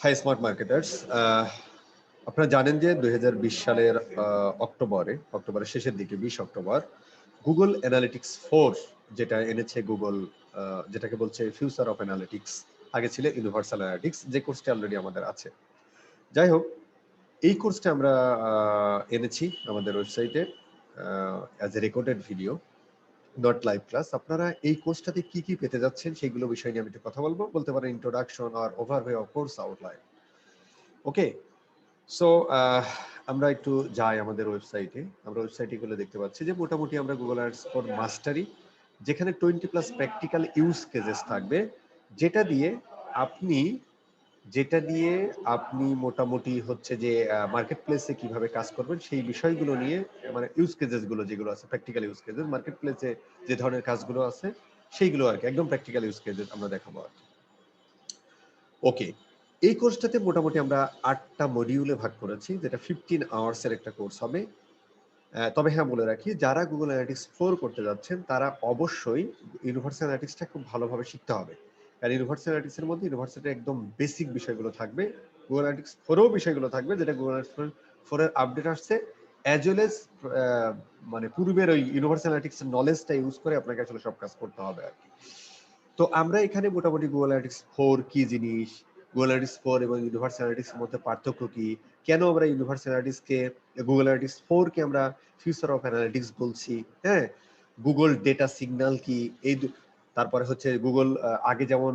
High smart marketers, আপনারা জানেন যে 2020 সালের অক্টোবরের শেষের দিকে 20 অক্টোবর গুগল অ্যানালিটিক্স 4 যেটা এনেছে গুগল, যেটাকে বলছে ফিউচার অফ অ্যানালিটিক্স, আগে ছিল ইউনিভার্সাল অ্যানালিটিক্স, যে কোর্সটা অলরেডি আমাদের আছে। যাই হোক, এই কোর্সটা আমরা এনেছি আমাদের ওয়েবসাইটে as a recorded video, not live class. আপনারা এই কোর্সটাতে কি কি পেতে যাচ্ছেন সেগুলো বিষয় নিয়ে আমি একটু কথা বলতে পারেন ইন্ট্রোডাকশন আর overview of course outline. Okay, so আমরা একটু যাই আমাদের ওয়েবসাইটে। আমরা ওয়েবসাইটে গেলে দেখতে পাচ্ছি যে মোটামুটি আমরা গুগল অ্যাডস ফর মাস্টারি, যেখানে 20+ প্র্যাকটিক্যাল ইউজ কেসেস থাকবে, যেটা দিয়ে আপনি মোটামুটি হচ্ছে যে মার্কেট প্লেসে কিভাবে কাজ করবেন সেই বিষয়গুলো নিয়ে, মানে ইউজ কেসেস গুলো যেগুলো আছে প্র্যাকটিক্যাল ইউজ কেসেস, মার্কেট প্লেসে যে ধরনের কাজগুলো আছে সেইগুলো আর কি একদম প্র্যাকটিক্যাল ইউজ কেসেস আমরা দেখাবো আর কি। ওকে, এই কোর্সটাতে মোটামুটি আমরা 8টা মডিউলে ভাগ করেছি, যেটা 15 আওয়ার্সের একটা কোর্স হবে। তবে হ্যাঁ, বলে রাখি, যারা গুগল অ্যানালিটিক্স 4 করতে যাচ্ছেন তারা অবশ্যই ইউনিভার্সাল অ্যানালিটিক্সটা খুব ভালোভাবে শিখতে হবে। কারণ ইউনিভার্সাল অ্যানালিটিক্সের মধ্যে ইউনিভার্সিটির একদম বেসিক বিষয়গুলো থাকবে, গুগল অ্যানালিটিক্স 4এও বিষয়গুলো থাকবে, যেটা গুগল অ্যানালিটিক্স 4 এর আপডেট আসছে, অ্যাজ ওয়েল এজ মানে পূর্বের ওই ইউনিভার্সাল অ্যানালিটিক্সের নলেজটা ইউজ করে আপনাকে আসলে সব কাজ করতে হবে আর কি। তো আমরা এখানে মোটামুটি গুগল অ্যানালিটিক্স 4 কি জিনিস, গুগল অ্যানালিটিক্স 4 এবং ইউনিভার্সাল অ্যানালিটিক্স এর মধ্যে পার্থক্য কি, কেন আমরা ইউনিভার্সাল অ্যানালিটিক্সকে, গুগল অ্যানালিটিক্স 4 কে আমরা ফিউচার অফ অ্যানালিটিক্স বলছি, হ্যাঁ, গুগল ডেটা সিগন্যাল কি, তারপরে হচ্ছে গুগল আগে যেমন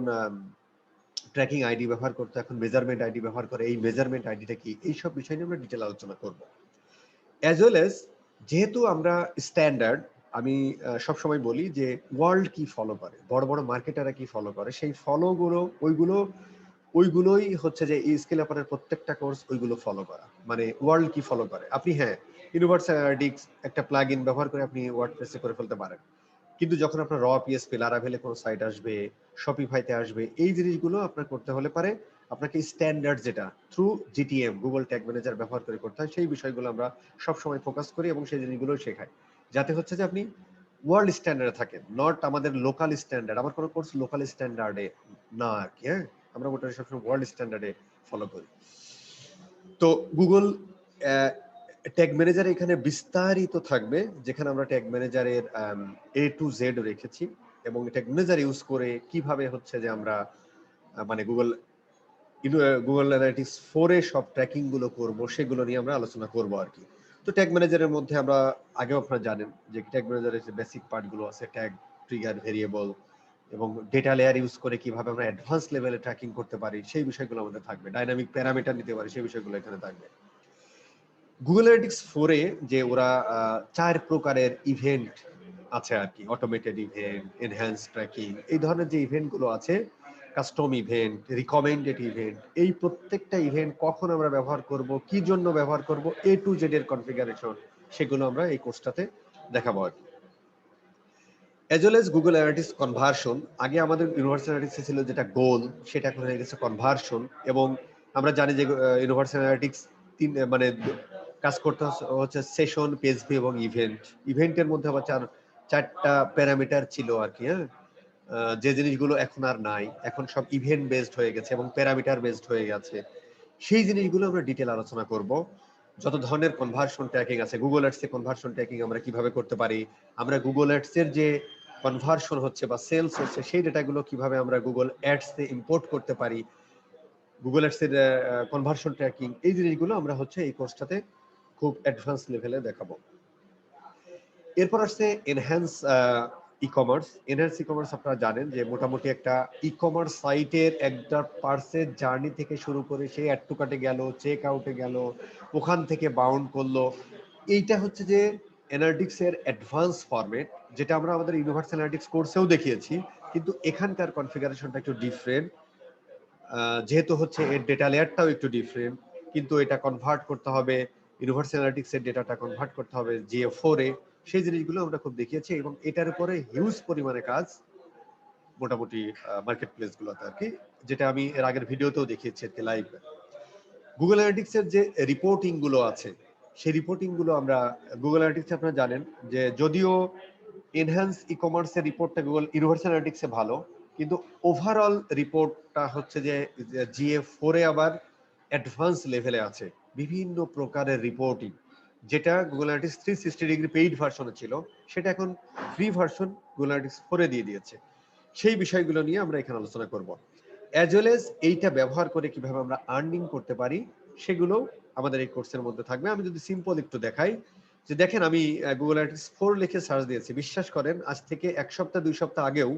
ট্র্যাকিং আইডি ব্যবহার করতো, এখন মেজারমেন্ট আইডি ব্যবহার করে, এই মেজারমেন্ট আইডিটা কি, এইসব বিষয় নিয়ে আমরা ডিটেল আলোচনা করব। অ্যাজ ওয়েল এজ, যেহেতু আমরা স্ট্যান্ডার্ড, আমি সবসময় বলি যে ওয়ার্ল্ড কি ফলো করে, বড় বড় মার্কেটাররা কি ফলো করে, সেই ফলোগুলো ওইগুলোই হচ্ছে যে এই স্কেল আপের প্রত্যেকটা কোর্স ওইগুলো ফলো করা, মানে ওয়ার্ল্ড কি ফলো করে। আপনি হ্যাঁ, ইউনিভার্সাল অ্যানালিটিক্স একটা প্লাগ ইন ব্যবহার করে আপনি ওয়ার্ডপ্রেসে করে ফেলতে পারেন, কিন্তু যখন আপনার র পিএসপি লারাভেলে কোনো সাইট আসবে, শপিফাইতে আসবে, এই জিনিসগুলো আপনার করতে হলে পারে আপনাকে স্ট্যান্ডার্ড, যেটা through GTM Google tag manager ব্যবহার করে করতে হয়, সেই বিষয়গুলো আমরা সবসময় ফোকাস করি এবং সেই জিনিসগুলো শেখাই, যাতে হচ্ছে যে আপনি ওয়ার্ল্ড স্ট্যান্ডার্ডে থাকেন, নট আমাদের লোকাল স্ট্যান্ডার্ড। আমার কোনো কোর্স লোকাল স্ট্যান্ডার্ডে না আর কি, হ্যাঁ, আমরা মোটামুটি সবসময় ওয়ার্ল্ড স্ট্যান্ডার্ডে ফলো করি। তো গুগল ট্যাগ ম্যানেজার এখানে বিস্তারিত থাকবে, যেখানে আমরা ট্যাগ ম্যানেজারের A to Z রেখেছি, এবং ট্যাগ ম্যানেজার ইউজ করে কিভাবে হচ্ছে যে আমরা মানে গুগল অ্যানালিটিক্স 4 এ সব ট্র্যাকিং গুলো করব, সেগুলো নিয়ে আমরা আলোচনা করব আর কি। তো ট্যাগ ম্যানেজারের মধ্যে আমরা আগেও আপনারা জানেন যে ট্যাগ ম্যানেজারের যে বেসিক পার্ট গুলো আছে, ট্যাগ, ট্রিগার, ভেরিয়েবল এবং ডেটা লেয়ার ইউজ করে কিভাবে আমরা অ্যাডভান্স লেভেলে ট্র্যাকিং করতে পারি, সেই বিষয়গুলো আমাদের থাকবে। ডাইনামিক প্যারামিটার নিতে পারি, সেই বিষয়গুলো এখানে থাকবে। গুগল অ্যানালিটিক্স 4 এ যে ওরা 4 প্রকারের ইভেন্ট আছে আর কি, অটোমেটেড ইভেন্ট, এনহ্যান্স ট্র্যাকিং, এই ধরনের যে ইভেন্ট গুলো আছে, কাস্টম ইভেন্ট, রিকমেন্ডেড ইভেন্ট, এই প্রত্যেকটা ইভেন্ট কখন আমরা ব্যবহার করব, কি জন্য ব্যবহার করব, A to Z এর কনফিগারেশন, সেগুলো আমরা এই কোর্সটাতে দেখাবো আর কি। As well as Google analytics conversion, আগে আমাদের ইউনিভার্সাল অ্যানালিটিক্স ছিল যেটা গোল, সেটা এখন হয়ে গেছে কনভার্সন। এবং আমরা জানি যে ইউনিভার্সাল অ্যানালিটিক্স মানে কাজ করতে হচ্ছে সেশন, পেজ ভিউ এবং ইভেন্ট। ইভেন্টের মধ্যে আবার চারটা প্যারামিটার ছিল আর কি, হ্যাঁ, যে জিনিসগুলো এখন আর নাই, এখন সব ইভেন্ট বেসড হয়ে গেছে এবং প্যারামিটার বেসড হয়ে গেছে। সেই জিনিসগুলো আমরা ডিটেল আলোচনা করব। যত ধরনের কনভার্সন ট্র্যাকিং আছে, গুগল অ্যাডস এ কনভার্সন ট্র্যাকিং আমরা কিভাবে করতে পারি, আমরা গুগল অ্যাডস এর যে কনভার্সন হচ্ছে বা সেলস হচ্ছে, সেই ডেটাগুলো কিভাবে আমরা গুগল অ্যাডস এ ইম্পোর্ট করতে পারি, গুগল অ্যাডস এর কনভার্সন ট্র্যাকিং, এই জিনিসগুলো আমরা হচ্ছে এই কোর্সটাতে খুব অ্যাডভান্স লেভেলে দেখাবো। এরপর আসছে এনহ্যান্স ই-কমার্স। এনহ্যান্স ই-কমার্স আপনারা জানেন যে মোটামুটি একটা ই-কমার্স সাইটের একটা পার্সের জার্নি থেকে শুরু করে সে অ্যাড টু কার্টে গেল, চেক আউটে গেল, ওখান থেকে বাউন্ড করলো, এইটা হচ্ছে যে অ্যানালিটিক্স এর অ্যাডভান্স ফরম্যাট, যেটা আমরা আমাদের ইউনিভার্সাল অ্যানালিটিক্স কোর্সেও দেখিয়েছি, কিন্তু এখানকার কনফিগারেশনটা একটু ডিফারেন্ট, যেহেতু হচ্ছে এর ডেটা লেয়ারটাও একটু ডিফারেন্ট, কিন্তু এটা কনভার্ট করতে হবে, ইউনিভার্সাল অ্যানালিটিক্স এর ডেটাটা কনভার্ট করতে হবে GA4 এ, সেই জিনিসগুলো আমরা খুব দেখিয়েছি, এবং এটার উপরে হিউজ পরিমাণে কাজ মোটামুটি মার্কেট প্লেস গুলোতে আর কি, যেটা আমি এর আগের ভিডিওতেও দেখিয়েছি আর কি লাইভ। গুগল অ্যানালিটিক্স এর যে রিপোর্টিং গুলো আছে, সেই রিপোর্টিং গুলো আমরা গুগল অ্যানালিটিক্স আপনারা জানেন যে যদিও এনহ্যান্স ই-কমার্স এর রিপোর্টটা গুগল ইউনিভার্সাল অ্যানালিটিক্স এ ভালো, কিন্তু ওভারঅল রিপোর্টটা হচ্ছে যে GA4 এ আবার অ্যাডভান্স লেভেলে আছে বিভিন্ন প্রকারের রিপোর্টিং, যেটা গুগল অ্যানালিটিক্স 360 ডিগ্রি পেইড ভার্সনে ছিল, সেটা এখন ফ্রি ভার্সন গুগল অ্যানালিটিক্স 4 এ দিয়ে দিয়েছে। সেই বিষয়গুলো নিয়ে আমরা এখানে আলোচনা করব, অ্যাজ ওয়েল এজ এইটা ব্যবহার করে কিভাবে আমরা আর্নিং করতে পারি সেগুলো আমাদের এই কোর্সের মধ্যে থাকবে। আমি যদি সিম্পল একটু দেখাই, যে দেখেন আমি গুগল অ্যানালিটিক্স 4 লিখে সার্চ দিয়েছি, বিশ্বাস করেন আজ থেকে 1 সপ্তাহ 2 সপ্তাহ আগেও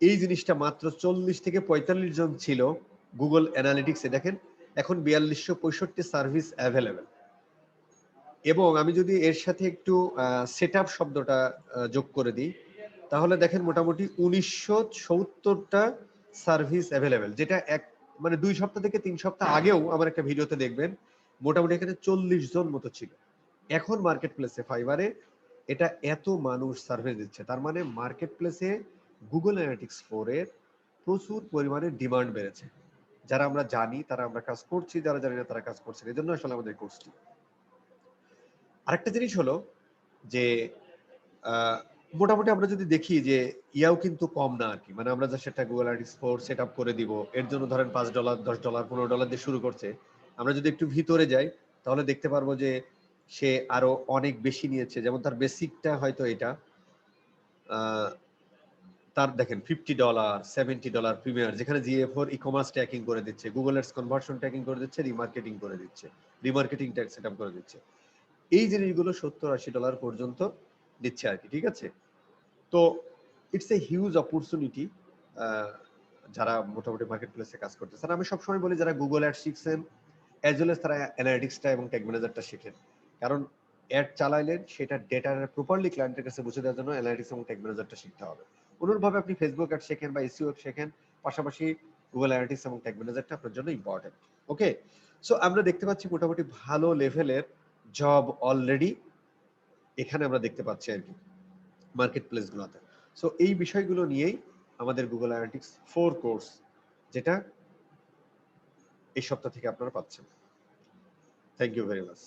এই জিনিসটা মাত্র 40 থেকে 45 জন ছিল গুগল অ্যানালিটিক্সে। দেখেন এখন 4265 সার্ভিস অ্যাভেলেবেল। এবং আমি যদি এর সাথে একটু সেটআপ শব্দটা যোগ করে দিই, তাহলে দেখেন মোটামুটি 1970টা সার্ভিস অ্যাভেলেবেল, যেটা মানে 2 সপ্তাহ থেকে 3 সপ্তাহ আগেও আমার একটা ভিডিওতে দেখবেন মোটামুটি এখানে 40 জন মতো ছিল। এখন মার্কেট প্লেসে ফাইবারে এটা এত মানুষ সার্ভিস দিচ্ছে, তার মানে মার্কেট প্লেসে গুগল অ্যানালিটিক্স 4 এর প্রচুর পরিমাণে ডিমান্ড বেড়েছে। যারা আমরা জানি তারা আমরা কাজ করছি, যারা জানি না তারা কাজ করছে, এই জন্য আসলে আমাদের কোর্সটি। আরেকটা জিনিস হলো যে মোটামুটি আমরা যদি দেখি যে ইয়াও কিন্তু কম না আর কি, মানে আমরা যা সেটা গুগল অ্যানালিটিক্স 4 সেট আপ করে দিব, এর জন্য ধরেন $5 $10 $15 দিয়ে শুরু করছে। আমরা যদি একটু ভিতরে যাই তাহলে দেখতে পারবো যে সে আরো অনেক বেশি নিয়েছে, যেমন তার বেসিকটা হয়তো এটা তার দেখেন $50 $70 প্রিমিয়ার, যেখানে GA4 ই-কমার্স ট্র্যাকিং করে দিচ্ছে, গুগল এডস কনভার্সন ট্র্যাকিং করে দিচ্ছে, রিমার্কেটিং করে দিচ্ছে, রিমার্কেটিং ট্যাগ সেটআপ করে দিচ্ছে। এই জিনিসগুলো $70-80 পর্যন্ত দিচ্ছে আর কি, ঠিক আছে? তো ইটস এ হিউজ অপরচুনিটি যারা মোটামুটি মার্কেট প্লেসে কাজ করতেছে। আর আমি সবসময় বলি যারা গুগল অ্যাড শিখছেন অ্যাজ ওয়েল এজ তারা অ্যানালিটিক্সটা এবং ট্যাগ ম্যানেজারটা শিখেন, কারণ অ্যাড চালাইলেন সেটা ডেটা প্রপারলি ক্লায়েন্টের কাছে বুঝে দেওয়ার জন্য অ্যানালিটিক্স এবং ট্যাগ ম্যানেজারটা শিখতে হবে। অনুরূপভাবে আপনি ফেসবুক অ্যাড শেখেন বা এসইও শেখেন, পাশাপাশি গুগল অ্যানালিটিক্স এবং ট্যাগ ম্যানেজারটা আপনার জন্য ইম্পর্টেন্ট। ওকে, সো আমরা দেখতে পাচ্ছি মোটামুটি ভালো লেভেলের জব অলরেডি এখানে আমরা দেখতে পাচ্ছি আর কি মার্কেট প্লেসগুলোতে। সো এই বিষয়গুলো নিয়েই আমাদের গুগল অ্যানালিটিক্স 4 কোর্স, যেটা এই সপ্তাহ থেকে আপনারা পাচ্ছেন। Thank you very much.